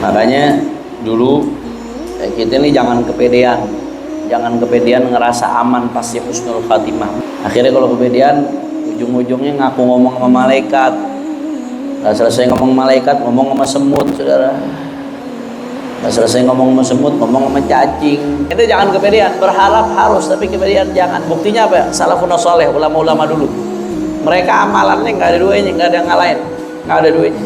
Makanya dulu kita ini jangan kepedean, ngerasa aman pasti husnul khatimah. Akhirnya kalau kepedean ujung-ujungnya ngaku ngomong sama malaikat, nggak selesai ngomong malaikat ngomong sama semut, saudara. Nggak selesai ngomong sama semut ngomong sama cacing. Itu jangan kepedean, berharap harus tapi kepedean jangan. Buktinya apa ya? Salafun saleh, ulama-ulama dulu, mereka amalannya nggak ada duanya, nggak ada yang ngalahin, nggak ada duanya.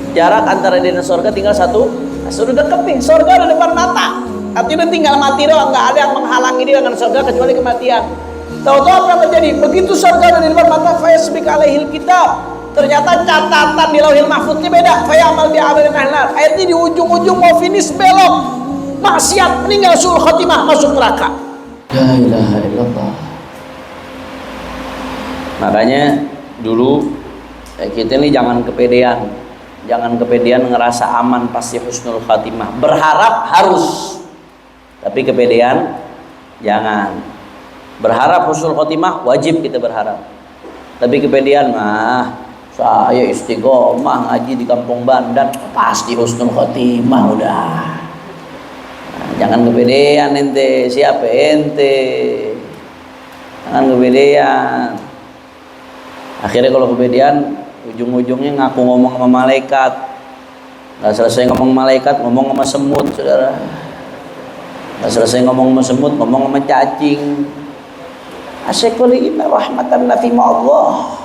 Jarak antara dia dan surga tinggal satu, sudah deket nih, surga ada depan mata. Artinya tinggal mati doang, nggak ada yang menghalangi dia dengan surga kecuali kematian. Tahu-tahu apa yang terjadi? Begitu surga ada di depan mata, fayasbik alaihil kitab. Ternyata catatan di lauhil mahfudnya beda. Fayamal bi'amalin ahlar. Akhirnya di ujung-ujung mau finish belok, maksiat, meninggal suul khotimah, masuk neraka. La ilaha illallah. Makanya dulu kita ini jangan kepedean ngerasa aman pasti husnul khatimah. Berharap harus, tapi kepedean jangan. Berharap husnul khatimah wajib kita berharap, tapi kepedean mah saya istiqomah ngaji di kampung Bandan pasti husnul khatimah udah. Nah, jangan kepedean ente, siapa ente? Jangan kepedean. Akhirnya kalau kepedean ujung-ujungnya ngaku ngomong sama malaikat, nggak selesai ngomong malaikat ngomong sama semut, saudara. Nggak selesai ngomong sama semut ngomong sama cacing. Asyikuli inna rahmatan nafi ma'allah.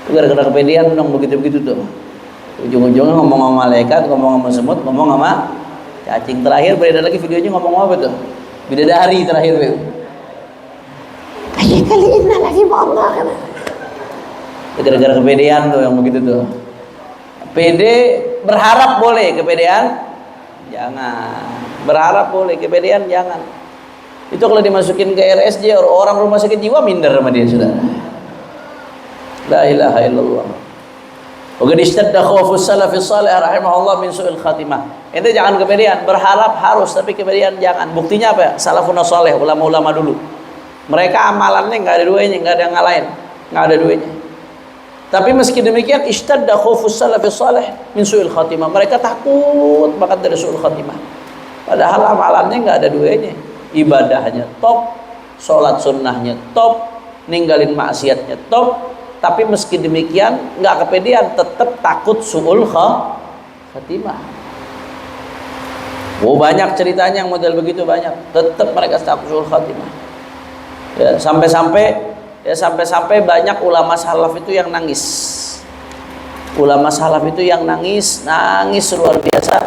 Gara-gara kepedean dong begitu-begitu tuh. Ujung-ujungnya ngomong sama malaikat, ngomong sama semut, ngomong sama cacing. Terakhir beredar lagi videonya ngomong apa tuh? Bidadari terakhir tuh. Asyikuli inna nafi ma'allah. Gara-gara kepedean tuh yang begitu tuh. Pede berharap boleh, kepedean jangan. Berharap boleh, kepedean jangan. Itu kalau dimasukin ke RSJ orang rumah sakit jiwa minder sama dia, saudara. La ilaha illallah. Wa qad ishtadda khawfus salafis salih rahimahullah min su'il khatimah. Ente jangan kepedean, berharap harus tapi kepedean jangan. Buktinya apa ya? Salafun salih, ulama-ulama dulu, mereka amalannya nggak ada duanya, nggak ada yang ngalahin, nggak ada duanya. Tapi meski demikian ishtadda khawfus salafis salih min su'il khatimah. Mereka takut banget dari su'il khatimah. Padahal amalannya nggak ada duanya. Ibadahnya top, sholat sunnahnya top, ninggalin maksiatnya top, tapi meski demikian nggak kepedean, tetap takut su'ul khatimah. Oh, banyak ceritanya yang model begitu, banyak. Tetap mereka takut su'ul khatimah. Ya, sampai banyak ulama salaf itu yang nangis. Ulama salaf itu yang nangis luar biasa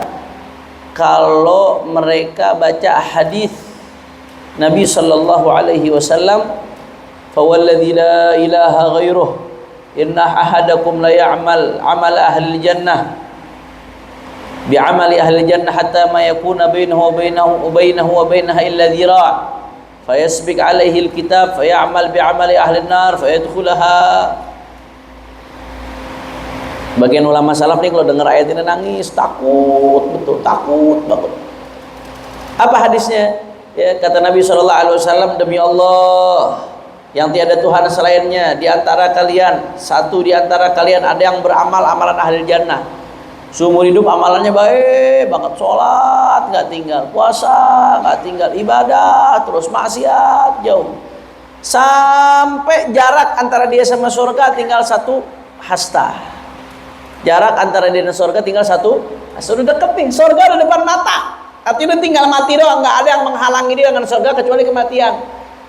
kalau mereka baca hadis Nabi sallallahu alaihi wasallam, "Fawalladzi la ilaha ghairuh, inna ahadakum la ya'mal 'amala ahli jannah bi'amali ahli jannah hatta ma yakuna bainahu wa bainaha illa dhira', fayasbiq 'alaihi al-kitab fay'amal bi'amali ahli an-nar fayadkhulaha." Bagian ulama salaf nih kalau dengar ayat ini nangis, takut betul, takut banget. Apa hadisnya? Ya, kata Nabi SAW, demi Allah yang tiada Tuhan selainnya, di antara kalian, satu di antara kalian ada yang beramal amalan ahli jannah, seumur hidup amalannya baik banget, sholat nggak tinggal, puasa nggak tinggal, ibadah terus, maksiat jauh, sampai jarak antara dia sama surga tinggal satu hasta. Jarak antara dia dan surga tinggal satu, sudah deket nih, surga ada depan mata. Artinya tinggal mati doang, nggak ada yang menghalangi dia dengan surga kecuali kematian.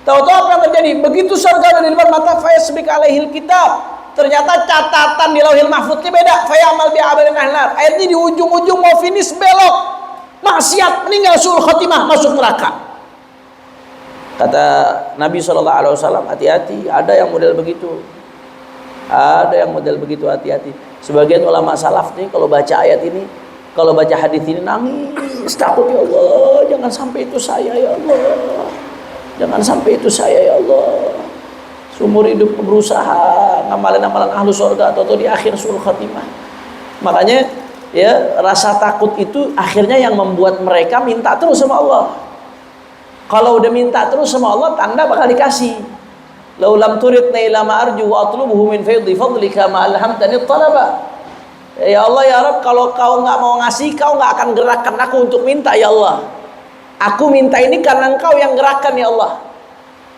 Tahu-tahu apa yang terjadi? Begitu surga ada di depan mata, fayasbik alaihil kitab. Ternyata catatan di lauhil mahfudnya beda. Fayamal bi'amalin ahlar. Akhirnya di ujung-ujung mau finish belok, maksiat, meninggal suul khatimah, masuk neraka. Kata Nabi SAW, hati-hati, ada yang model begitu. Ada yang model begitu, hati-hati. Sebagian ulama salaf nih kalau baca ayat ini, kalau baca hadis ini nangis, takut, ya Allah, jangan sampai itu saya, ya Allah, jangan sampai itu saya, ya Allah. Seumur hidup berusaha ngamalin amalan ahlu surga, atau di akhir suul khatimah. Makanya ya, rasa takut itu akhirnya yang membuat mereka minta terus sama Allah. Kalau udah minta terus sama Allah, tanda bakal dikasih. Lau lam turidna ila ma arju wa atlubuhu min faydi fadlika ma alhamtani talaba. Ya Allah ya Rabb, kalau kau nggak mau ngasih, kau nggak akan gerakkan aku untuk minta ya Allah. Aku minta ini karena engkau yang gerakkan ya Allah.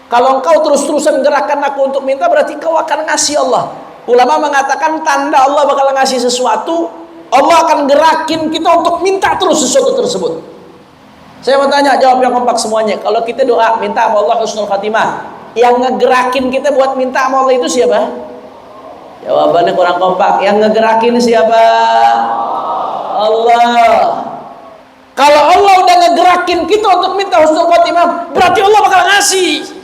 Kalau engkau terus-terusan gerakkan aku untuk minta, berarti kau akan ngasih Allah. Ulama mengatakan tanda Allah bakal ngasih sesuatu, Allah akan gerakin kita untuk minta terus sesuatu tersebut. Saya mau tanya, jawab yang kompak semuanya. Kalau kita doa minta sama Allah husnul khatimah, yang ngegerakin kita buat minta sama Allah itu siapa? Jawabannya kurang kompak. Yang ngegerakin siapa? Allah. Kalau Allah udah ngegerakin kita untuk minta husnul khatimah, berarti Allah bakal ngasih.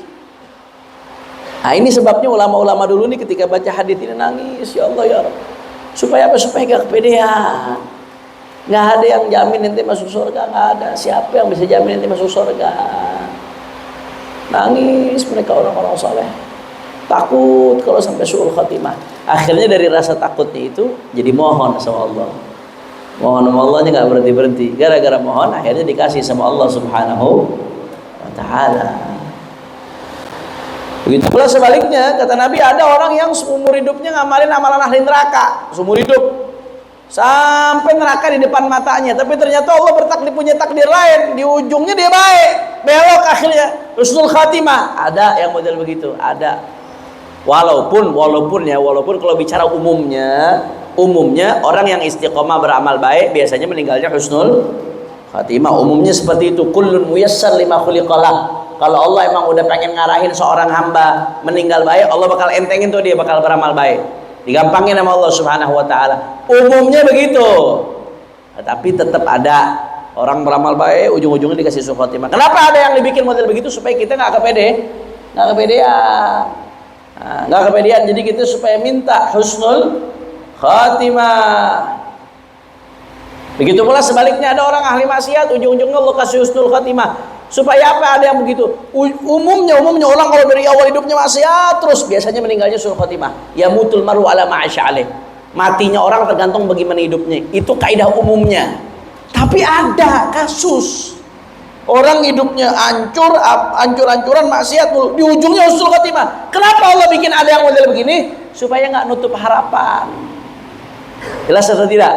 Nah ini sebabnya ulama-ulama dulu nih ketika baca hadis ini nangis, ya Allah ya Rabb. Supaya apa? Supaya gak kepedean. Nggak ada yang jamin nanti masuk surga, nggak ada. Siapa yang bisa jamin nanti masuk surga? Nangis mereka orang-orang saleh. Takut kalau sampai suul khatimah. Akhirnya dari rasa takutnya itu jadi mohon sama Allah. Mohon sama Allahnya nggak berhenti-berhenti. Gara-gara mohon akhirnya dikasih sama Allah Subhanahu wa Ta'ala. Begitu pula sebaliknya, kata Nabi, ada orang yang seumur hidupnya ngamalin amalan ahli neraka, seumur hidup sampai neraka di depan matanya, tapi ternyata Allah punya takdir lain, di ujungnya dia baik, belok akhirnya husnul khatimah. Ada yang model begitu, ada. Walaupun kalau bicara umumnya orang yang istiqomah beramal baik biasanya meninggalnya husnul khatimah. Umumnya seperti itu. Kullun muyassar lima khuliqalah. Kalau Allah emang udah pengen ngarahin seorang hamba meninggal baik, Allah bakal entengin tuh dia bakal beramal baik. Digampangin sama Allah Subhanahu wa Ta'ala. Umumnya begitu. Tapi tetap ada orang beramal baik ujung-ujungnya dikasih husnul khatimah. Kenapa ada yang dibikin model begitu? Supaya kita nggak kepedean. Nggak kepedean. Jadi kita supaya minta husnul khatimah. Begitu pula sebaliknya, ada orang ahli maksiat ujung-ujungnya Allah kasih husnul khatimah. Supaya apa? Ada yang begitu. Umumnya orang kalau dari awal hidupnya maksiat terus biasanya meninggalnya husnul khatimah. Ya mutul maru ala ma'asya'alih. Matinya orang tergantung bagaimana hidupnya. Itu kaidah umumnya. Tapi ada kasus orang hidupnya hancur-hancuran maksiat dulu, di ujungnya husnul khatimah. Kenapa Allah bikin ada yang model begini? Supaya nggak nutup harapan. Jelas atau tidak?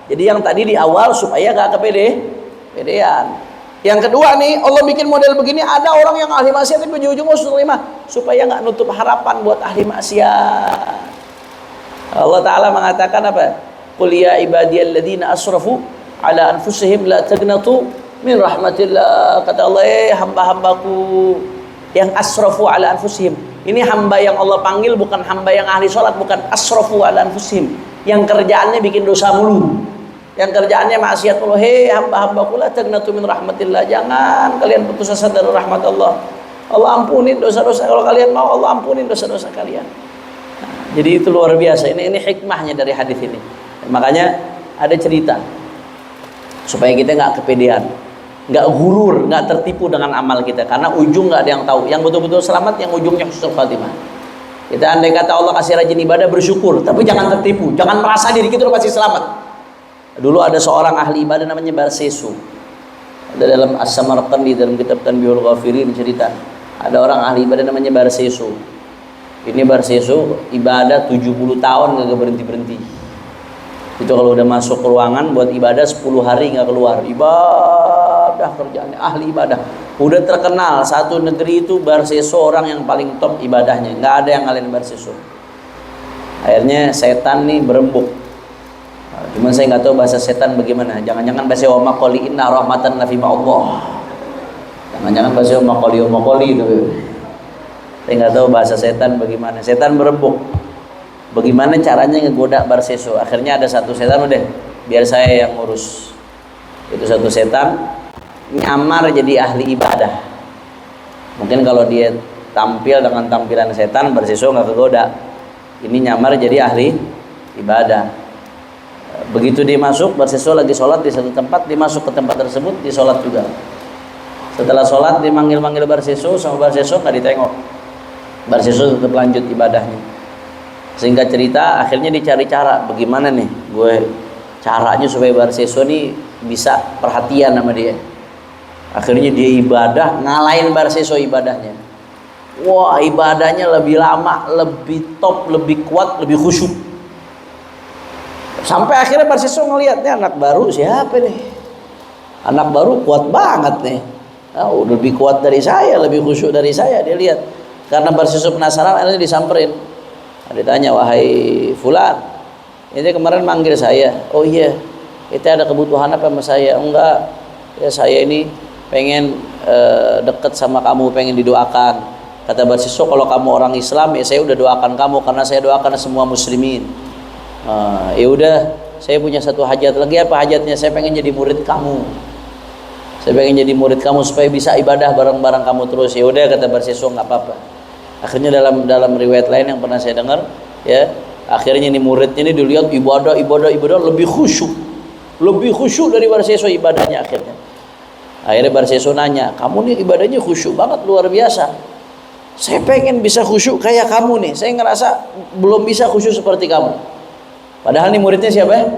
Jadi yang tadi di awal supaya nggak kepedean. Yang kedua nih, Allah bikin model begini, ada orang yang ahli maksiat tapi ujung-ujungnya husnul khatimah supaya nggak nutup harapan buat ahli maksiat. Allah Ta'ala mengatakan apa? Qul ya ibadiyalladzina asrafu ala anfusihim la taqnatu min rahmatillah. Kata Allah, hamba-hambaku yang asrafu ala anfusihim. Ini hamba yang Allah panggil, bukan hamba yang ahli sholat, bukan asrafu ala anfusihim, yang kerjaannya bikin dosa mulu, yang kerjaannya maksiat mulu. Hei hamba-hambaku, la taqnatu min rahmatillah, jangan kalian putus asa dari rahmat Allah. Allah ampunin dosa-dosa, kalau kalian mau Allah ampunin dosa-dosa kalian. Jadi itu luar biasa. Ini hikmahnya dari hadis ini. Makanya ada cerita supaya kita nggak kepedean, nggak gurur, nggak tertipu dengan amal kita. Karena ujung nggak ada yang tahu. Yang betul-betul selamat yang ujungnya husnul khatimah. Kita andai kata Allah kasih rajin ibadah, bersyukur, tapi jangan tertipu, jangan merasa diri kita udah pasti selamat. Dulu ada seorang ahli ibadah namanya Barsesu. Ada dalam As-Samarqandi, dalam kitab Tanbihul Ghafirin cerita. Ada orang ahli ibadah namanya Barsesu. Ini Barsesu ibadah 70 tahun nggak berhenti-berhenti. Itu kalau udah masuk ke ruangan buat ibadah 10 hari nggak keluar. Ibadah kerjaannya, ahli ibadah. Udah terkenal satu negeri itu Barsesu orang yang paling top ibadahnya. Nggak ada yang ngalahin Barsesu. Akhirnya setan nih berembuk. Cuman saya nggak tahu bahasa setan bagaimana. Jangan-jangan bahasa wa maqali inna rahmatan lafi ma'allah. Jangan-jangan bahasa wa maqali itu. Saya nggak tahu bahasa setan bagaimana. Setan berembuk. Bagaimana caranya ngegoda Barsesu? Akhirnya ada satu setan, udah biar saya yang ngurus. Itu satu setan nyamar jadi ahli ibadah. Mungkin kalau dia tampil dengan tampilan setan, Barsesu nggak kegoda. Ini nyamar jadi ahli ibadah. Begitu dia masuk, Barsesu lagi sholat di satu tempat, dia masuk ke tempat tersebut, dia sholat juga. Setelah sholat dia manggil-manggil Barsesu, sama Barsesu nggak ditengok. Barsesu tetap lanjut ibadahnya. Sehingga cerita, akhirnya dicari cara bagaimana nih gue caranya supaya Barsesu nih bisa perhatian sama dia. Akhirnya dia ibadah ngalahin Barsesu ibadahnya. Wah, ibadahnya lebih lama, lebih top, lebih kuat, lebih khusyuk. Sampai akhirnya Barsiso ngelihatnya anak baru siapa nih? Anak baru kuat banget nih. Oh, lebih kuat dari saya, lebih khusyuk dari saya. Dia lihat. Karena Barsiso penasaran, akhirnya disamperin. Ditanya, wahai Fulan, ini kemarin manggil saya. Oh iya, itu ada kebutuhan apa sama saya? Enggak, ya saya ini pengen deket sama kamu, pengen didoakan. Kata Barsiso, kalau kamu orang Islam ya saya udah doakan kamu, karena saya doakan semua muslimin. Ya udah, saya punya satu hajat lagi. Apa hajatnya? Saya pengen jadi murid kamu. Saya pengen jadi murid kamu supaya bisa ibadah bareng-bareng kamu terus. Ya udah, kata Barsiso, nggak apa-apa. Akhirnya dalam riwayat lain yang pernah saya dengar, ya, akhirnya ini muridnya ini dilihat ibadah lebih khusyuk dari Barsiso ibadahnya. Akhirnya Barsiso nanya, kamu nih ibadahnya khusyuk banget, luar biasa. Saya pengen bisa khusyuk kayak kamu nih. Saya ngerasa belum bisa khusyuk seperti kamu. Padahal nih muridnya siapa ya?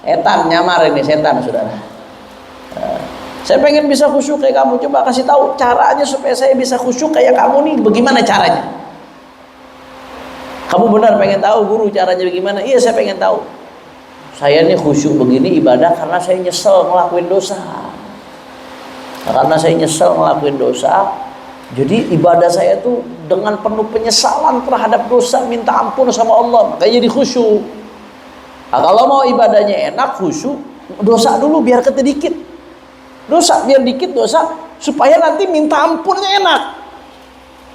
Setan, nyamar ini setan, saudara. Saya pengen bisa khusyuk kayak kamu. Coba kasih tahu caranya supaya saya bisa khusyuk kayak kamu nih. Bagaimana caranya? Kamu benar pengen tahu guru caranya bagaimana? Iya, saya pengen tahu. Saya nih khusyuk begini ibadah karena saya nyesel ngelakuin dosa. Karena saya nyesel ngelakuin dosa, jadi ibadah saya tuh dengan penuh penyesalan terhadap dosa, minta ampun sama Allah, makanya jadi khusyuk. Nah, kalau mau ibadahnya enak, khusyuk, dosa dulu biar dikit. Dosa biar dikit dosa, supaya nanti minta ampunnya enak.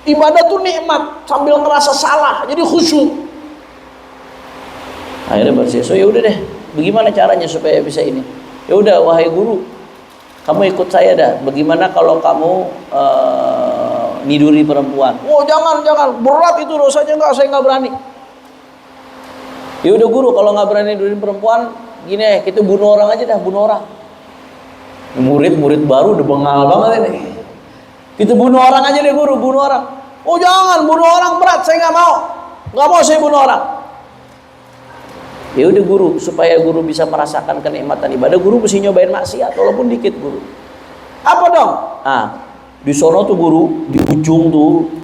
Ibadah tuh nikmat sambil ngerasa salah, jadi khusyuk. Akhirnya Barsiso, ya udah deh, bagaimana caranya supaya bisa ini? Ya udah, wahai guru, kamu ikut saya dah. Bagaimana kalau kamu niduri perempuan? Oh jangan, berat itu dosanya, enggak, saya nggak berani. Ya udah guru, kalau nggak berani niduri perempuan, gini, kita bunuh orang aja dah, bunuh orang. Murid baru udah bengal banget ini. Kita bunuh orang aja deh guru, bunuh orang. Oh jangan, bunuh orang berat, saya nggak mau saya bunuh orang. Ya udah guru, supaya guru bisa merasakan kenikmatan ibadah, guru mesti nyobain maksiat walaupun dikit guru. Apa dong? Di sono tuh guru, di ujung tuh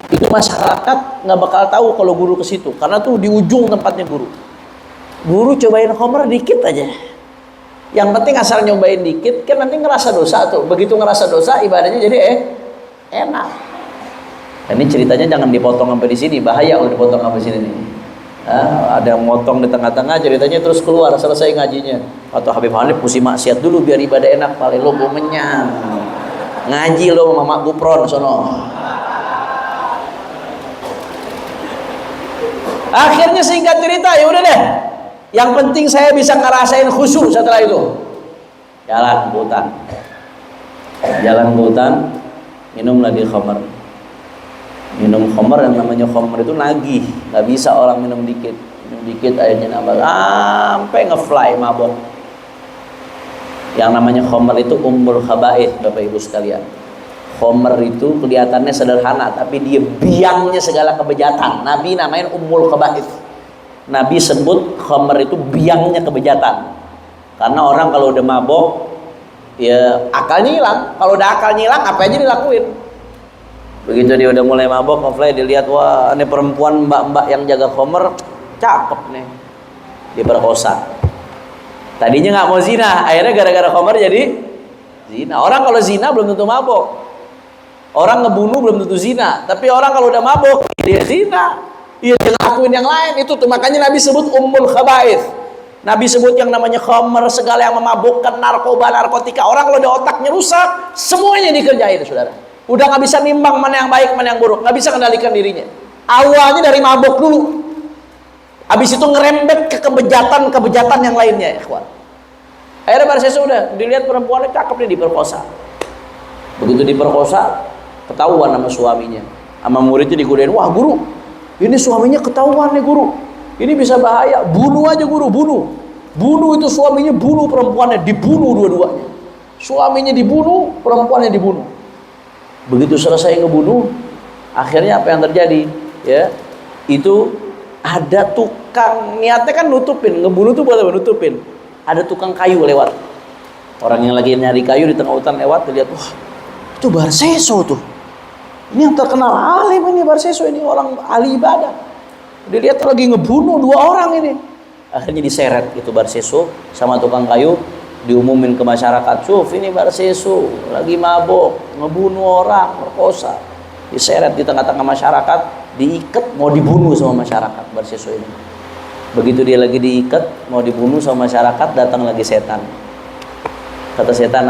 itu masyarakat nggak bakal tahu kalau guru ke situ, karena tuh di ujung tempatnya guru. Guru cobain khamr dikit aja. Yang penting asal nyobain dikit, kan nanti ngerasa dosa tuh. Begitu ngerasa dosa, ibadahnya jadi enak. Ini ceritanya jangan dipotong sampai di sini, bahaya kalau dipotong sampai sini nih. Ada yang motong di tengah-tengah ceritanya terus keluar selesai ngajinya. Atau Habib Hanif mesti maksiat dulu biar ibadah enak, paling lo gue menyang. Ngaji lo sama Mak Gupron sono. Akhirnya singkat cerita, ya udah deh. Yang penting saya bisa ngerasain khusyuk setelah itu. Jalan ke hutan, minum lagi khamr. Minum khamr, yang namanya khamr itu nagih, nggak bisa orang minum dikit airnya nambah sampai ngefly mabok. Yang namanya khamr itu ummul khaba'ith, Bapak Ibu sekalian. Khamr itu kelihatannya sederhana, tapi dia biangnya segala kebejatan. Nabi namain ummul khaba'ith. Nabi sebut khamr itu biangnya kebejatan. Karena orang kalau udah mabok, ya akalnya hilang. Kalau udah akalnya hilang, apa aja dilakuin. Begitu dia udah mulai mabok, ngefly, dilihat, wah ini perempuan mbak-mbak yang jaga khamr, cakep nih, diperkosa. Tadinya nggak mau zina, akhirnya gara-gara khamr jadi zina. Orang kalau zina belum tentu mabok. Orang ngebunuh belum tentu zina. Tapi orang kalau udah mabok, dia zina. Dia ngelakuin yang lain. Itu tuh makanya Nabi sebut ummul khaba'ith. Nabi sebut yang namanya khamr, segala yang memabukkan, narkoba, narkotika. Orang kalau udah otaknya rusak, semuanya dikerjain, saudara. Udah nggak bisa nimbang mana yang baik, mana yang buruk, nggak bisa kendalikan dirinya. Awalnya dari mabuk dulu, habis itu ngerembet ke kebejatan yang lainnya, ikhwan. Akhirnya Barsiso udah dilihat perempuannya cakep nih, diperkosa. Begitu diperkosa, ketahuan sama suaminya, sama muridnya digodain. Wah guru, ini suaminya ketahuan nih guru, ini bisa bahaya. Bunuh aja guru, bunuh itu suaminya, bunuh perempuannya, dibunuh dua-duanya. Suaminya dibunuh, perempuannya dibunuh. Begitu selesai ngebunuh, akhirnya apa yang terjadi? Ya, itu ada tukang, niatnya kan nutupin, ngebunuh tuh buat apa? Nutupin. Ada tukang kayu lewat. Orang yang lagi nyari kayu di tengah hutan lewat, dilihat, wah itu Barsiso tuh. Ini yang terkenal alim ini Barseso, ini orang ahli ibadah. Dilihat lagi ngebunuh 2 orang ini. Akhirnya diseret itu Barseso sama tukang kayu, diumumin ke masyarakat, "Suf, ini Barseso lagi mabok, ngebunuh orang, merkosa." Diseret di tengah-tengah masyarakat, diikat mau dibunuh sama masyarakat Barseso ini. Begitu dia lagi diikat mau dibunuh sama masyarakat, datang lagi setan. Kata setan,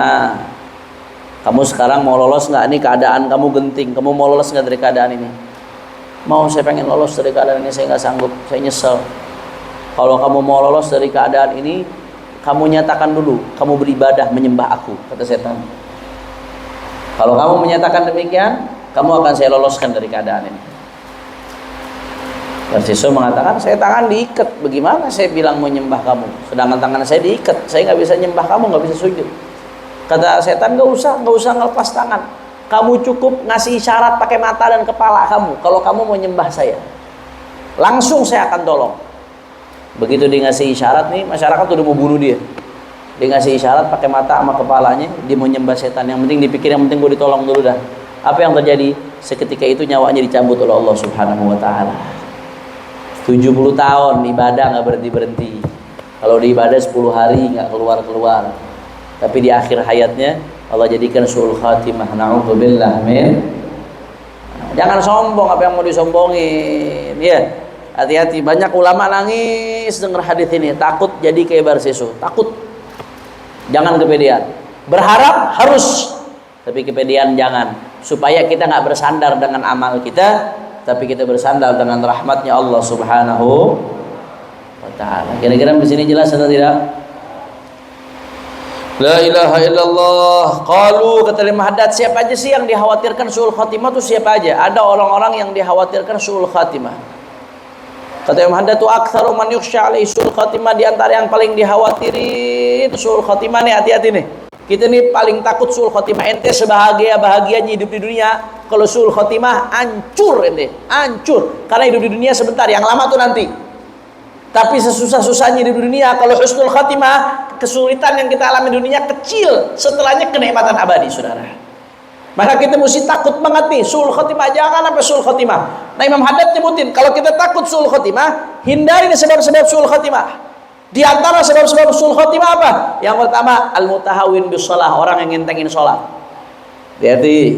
kamu sekarang mau lolos nggak? Ini keadaan kamu genting. Kamu mau lolos nggak dari keadaan ini? Mau, saya pengen lolos dari keadaan ini. Saya nggak sanggup. Saya nyesel. Kalau kamu mau lolos dari keadaan ini, kamu nyatakan dulu, kamu beribadah menyembah aku, kata setan. Kalau kamu menyatakan demikian, kamu akan saya loloskan dari keadaan ini. Barseso mengatakan, saya tangan diikat. Bagaimana saya bilang mau nyembah kamu? Sedangkan tangan saya diikat. Saya nggak bisa nyembah kamu, nggak bisa sujud. Kata setan, nggak usah ngelepas tangan. Kamu cukup ngasih isyarat pakai mata dan kepala kamu. Kalau kamu mau nyembah saya, langsung saya akan tolong. Begitu dia ngasih isyarat nih, masyarakat udah mau bunuh dia. Dia ngasih isyarat pakai mata sama kepalanya, dia mau nyembah setan. Yang penting dipikir, yang penting gue ditolong dulu dah. Apa yang terjadi? Seketika itu nyawanya dicabut oleh Allah Subhanahu wa Ta'ala. 70 tahun ibadah nggak berhenti-berhenti. Kalau di ibadah 10 hari nggak keluar-keluar. Tapi di akhir hayatnya Allah jadikan su'ul khatimah. Na'udzubillah min. Jangan sombong apa yang mau disombongin. Ya, hati-hati. Banyak ulama nangis dengar hadis ini, takut jadi kayak Barseso. Takut. Jangan kepedean. Berharap harus, tapi kepedean jangan. Supaya kita nggak bersandar dengan amal kita, tapi kita bersandar dengan rahmatnya Allah Subhanahu wa Ta'ala. Kira-kira di sini jelas atau tidak? La ilaha illallah. Qalu, kata Imam Haddad, siapa aja sih yang dikhawatirkan su'ul khatimah itu siapa aja? Ada orang-orang yang dikhawatirkan su'ul khatimah. Kata Imam Haddad itu aktsaru man yukhsha alaihi su'ul khatimah, di antara yang paling dikhawatirin su'ul khatimah nih, hati-hati nih. Kita nih paling takut su'ul khatimah. Ente sebahagia-bahagianya hidup di dunia, kalau su'ul khatimah hancur ente, hancur. Karena hidup di dunia sebentar, yang lama tuh nanti. Tapi sesusah-susahnya di dunia, kalau husnul khatimah, kesulitan yang kita alami di dunia kecil, setelahnya kenikmatan abadi, saudara. Maka kita mesti takut banget nih su'ul khatimah, jangan sampai su'ul khatimah. Nah, Imam Haddad nyebutin, kalau kita takut su'ul khatimah, hindari sebab-sebab su'ul khatimah. Di antara sebab-sebab su'ul khatimah apa? Yang pertama, al-mutahawin bis shalah, orang yang ngentengin sholat. Hati-hati,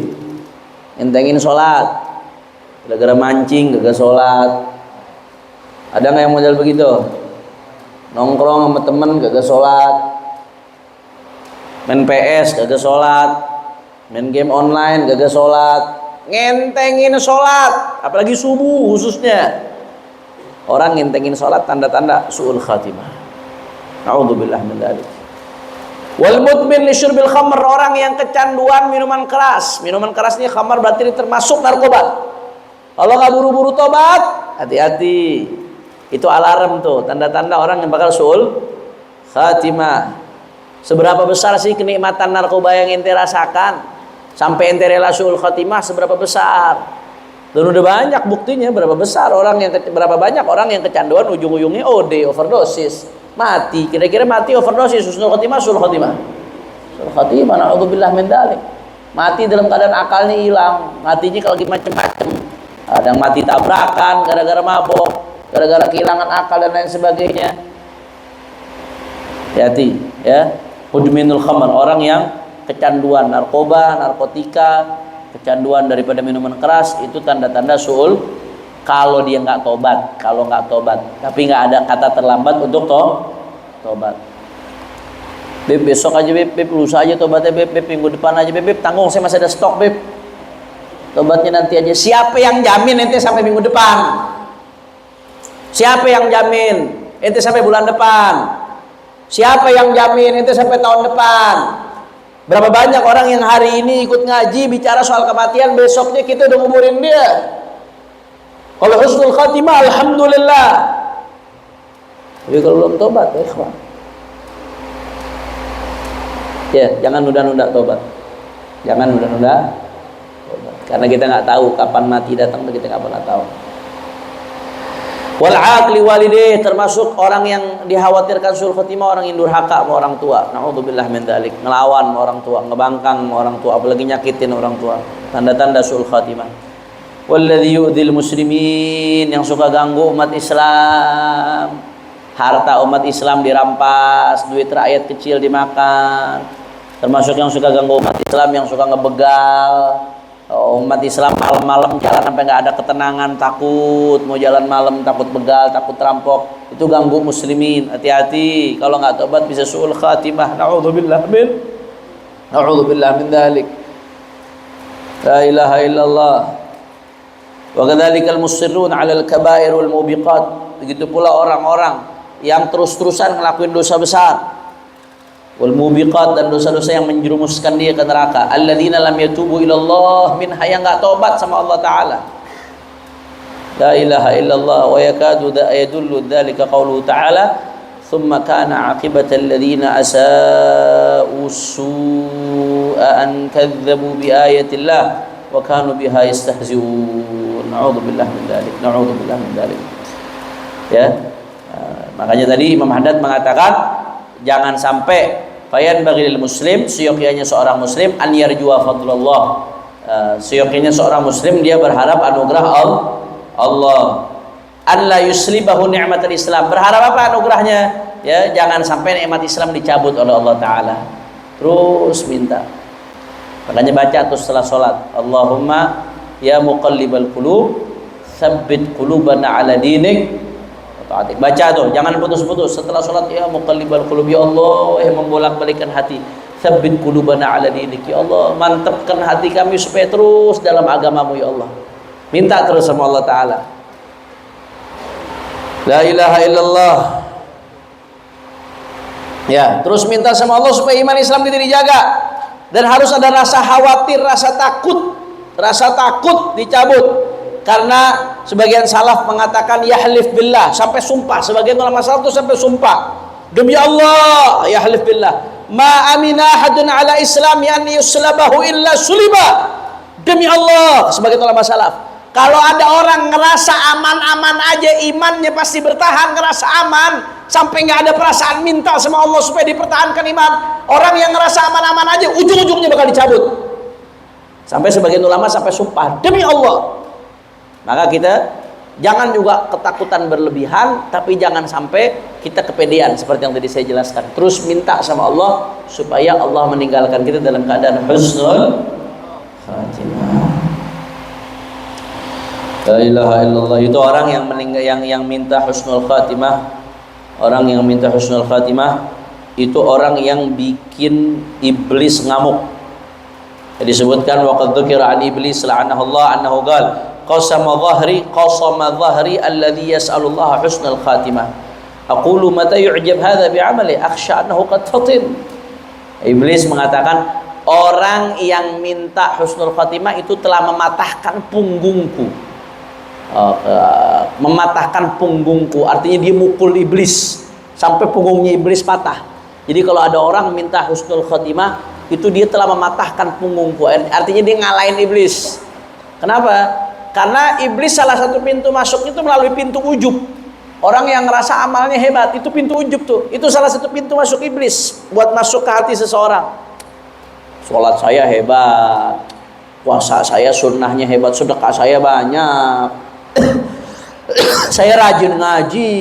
ngentengin sholat, gara-gara mancing, gagal sholat. Ada nggak yang model begitu? Nongkrong sama temen gagal sholat, main PS gagal sholat, main game online gagal sholat, ngentengin sholat, apalagi subuh khususnya. Orang ngentengin sholat tanda-tanda su'ul khatimah. A'udzubillah min dzalik. Wal mudmin li syurbil khamr, orang yang kecanduan minuman keras. Minuman keras ini khamr berarti termasuk narkoba. Kalau nggak buru-buru tobat, hati-hati. Itu alarm tuh, tanda-tanda orang yang bakal su'ul khatimah. Seberapa besar sih kenikmatan narkoba yang ente rasakan sampai ente rela su'ul khatimah? Seberapa besar? Dan udah banyak buktinya berapa banyak orang yang kecanduan ujung-ujungnya OD, overdosis, mati. Kira-kira mati overdosis, husnul khatimah, su'ul khatimah. Su'ul khatimah, na'udzubillah min dzalik. Mati dalam keadaan akalnya hilang, matinya kalau lagi macam-macam. Ada yang mati tabrakan gara-gara mabok, gara-gara kehilangan akal dan lain sebagainya. Hati-hati ya. Mudminul khamr, orang yang kecanduan narkoba, narkotika, kecanduan daripada minuman keras, itu tanda-tanda su'ul. Kalau dia nggak tobat, tapi nggak ada kata terlambat untuk tobat. Beb, besok aja beb, lusa aja tobatnya beb, minggu depan aja beb, tanggung saya masih ada stok beb. Tobatnya nanti aja. Siapa yang jamin ente sampai minggu depan? Siapa yang jamin ente sampai bulan depan? Siapa yang jamin ente sampai tahun depan? Berapa banyak orang yang hari ini ikut ngaji bicara soal kematian, besoknya kita udah nguburin dia. Kalau husnul khatimah, alhamdulillah. Tapi kalau belum tobat, ya ikhwan, ya jangan nunda-nunda tobat. Jangan nunda-nunda tobat. Karena kita nggak tahu kapan mati datang, kita nggak pernah tahu. Wal aqli walidayh, termasuk orang yang dikhawatirkan suul khotimah, orang yang durhaka sama orang tua. Naudzubillah min dzalik, ngelawan sama orang tua, ngebangkang sama orang tua, apalagi nyakitin orang tua. Tanda-tanda suul khotimah. Walladzi yu'dzil muslimin, yang suka ganggu umat Islam. Harta umat Islam dirampas, duit rakyat kecil dimakan. Termasuk yang suka ganggu umat Islam, yang suka ngebegal. Umat Islam malam-malam jalan sampai nggak ada ketenangan, takut mau jalan malam, takut begal, takut rampok, itu ganggu muslimin. Hati-hati, kalau nggak tobat bisa suul khatimah. Naudzubillah min dzalik. La ilaha illallah. Wa kadzalika al-musirrun 'ala al-kaba'ir wal mubiqat. Begitu pula orang-orang yang terus-terusan ngelakuin dosa besar, wal mubiqat, dan dosa-dosa yang menjerumuskan dia ke neraka. Alladzina lam yatubu ilallah minha, yang enggak tobat sama Allah taala. La ilaha illallah. Wa yakadu yadullu dzalika qauluhu ta'ala, thumma kana 'aqibatal ladzina asa'u su'a an kadzdzabu bi ayatillah wa kanu biha yastahzi'un. Na'udzubillah min dzalik. Ya. Makanya tadi Imam Haddad mengatakan jangan sampai fayan bagil muslim, seyogyanya seorang muslim, an yarjua fadlullah, seyogyanya seorang muslim dia berharap anugerah Allah, an la yuslibahu ni'matul Islam, berharap apa anugerahnya? Ya, jangan sampai nikmat Islam dicabut oleh Allah taala. Terus minta. Makanya baca tuh setelah salat, Allahumma ya muqallibal qulub tsabbit qulubana ala dinik. Baca tuh, jangan putus-putus setelah sholat. Ya muqallibal qulub, ya Allah yang membolak-balikkan hati, tsabbit qulubana ala dinik, ya Allah mantapkan hati kami supaya terus dalam agamamu, ya Allah. Minta terus sama Allah taala. La ilaha illallah. Ya, terus minta sama Allah supaya iman Islam kita dijaga, dan harus ada rasa khawatir, rasa takut dicabut. Karena sebagian salaf mengatakan yahlif billah, sampai sumpah. Sebagian ulama salaf itu sampai sumpah, demi Allah, yahlif billah, ma amina hadun ala islam an yuslabahu illa suliba. Demi Allah, sebagian ulama salaf, kalau ada orang ngerasa aman-aman aja, imannya pasti bertahan, ngerasa aman, sampai nggak ada perasaan minta sama Allah supaya dipertahankan iman. Orang yang ngerasa aman-aman aja, ujung-ujungnya bakal dicabut. Sampai sebagian ulama sampai sumpah, demi Allah. Maka kita jangan juga ketakutan berlebihan, tapi jangan sampai kita kepedean seperti yang tadi saya jelaskan. Terus minta sama Allah supaya Allah meninggalkan kita dalam keadaan husnul khatimah. La ilaha illallah. Itu orang yang minta husnul khatimah. Orang yang minta husnul khatimah itu orang yang bikin iblis ngamuk. Disebutkan waqad dzukira an iblis la'anahu Allah annahu qala qasama dhahri alladhi yas'alullaha husnal khatimah. Aqulu mata yu'jab hadha bi'amali akhsha annahu qad fatin. Iblis mengatakan, orang yang minta husnul khatimah itu telah mematahkan punggungku. Mematahkan punggungku artinya dia mukul iblis sampai punggungnya iblis patah. Jadi kalau ada orang minta husnul khatimah, itu dia telah mematahkan punggungku, artinya dia ngalahin iblis. Kenapa? Karena iblis salah satu pintu masuknya itu melalui pintu ujub. Orang yang ngerasa amalnya hebat, itu pintu ujub tuh. Itu salah satu pintu masuk iblis buat masuk ke hati seseorang. Sholat saya hebat, puasa saya sunnahnya hebat, sedekah saya banyak, saya rajin ngaji.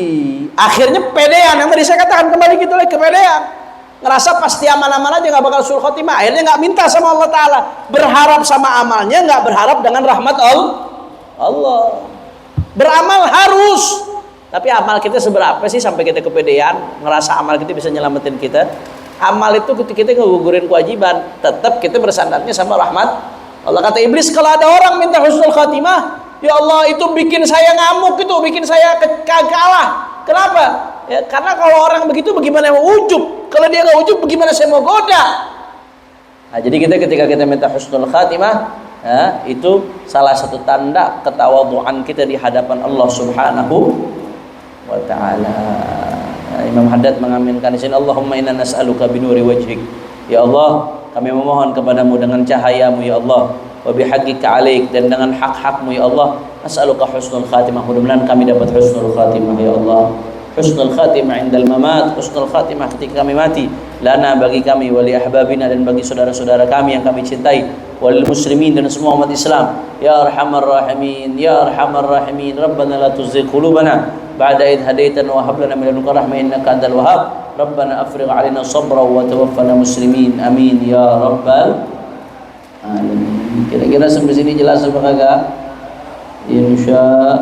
Akhirnya kepedean, yang tadi saya katakan kembali gitu lagi, kepedean. Ngerasa pasti amal-amal aja nggak bakal suul khotimah. Akhirnya nggak minta sama Allah Taala, berharap sama amalnya, nggak berharap dengan rahmat Allah. Beramal harus, tapi amal kita seberapa sih sampai kita kepedean ngerasa amal kita bisa nyelamatin kita? Amal itu ketika kita ngegugurin kewajiban, tetap kita bersandarnya sama rahmat Allah. Kata iblis, kalau ada orang minta husnul khatimah, ya Allah itu bikin saya ngamuk, itu bikin saya kalah. Kenapa? Ya, karena kalau orang begitu bagaimana mau ujub? Kalau dia nggak ujub, bagaimana saya mau goda? Nah, jadi ketika kita minta husnul khatimah, ya, itu salah satu tanda ketawadhuan kita di hadapan Allah Subhanahu wa ta'ala. Imam Haddad mengaminkan di sini, Allahumma inna nas'aluka binuri wajhik. Ya Allah, kami memohon kepadamu dengan cahayamu ya Allah, wa bihaqqika alaik, dan dengan hak-hakmu ya Allah, As'aluka husnul khatimah. Mudah-mudahan kami dapat husnul khatimah ya Allah. Husnul khatimah indal mamat, husnul khatimah ketika kami mati. Lana bagi kami, wali ahbabina dan bagi saudara-saudara kami yang kami cintai, walil muslimin dan semua umat Islam. Ya arhamar rahimin, ya arhamar rahimin. Rabbana la tuzigh qulubana ba'da idh hadaitana wa hab lana min ladunka rahmah innaka antal wahhab. Rabbana afrigh 'alaina sabra wa tawaffana muslimin. Amin ya rabbal alamin. Kira-kira sampai sini jelas apa kagak? Insyaallah.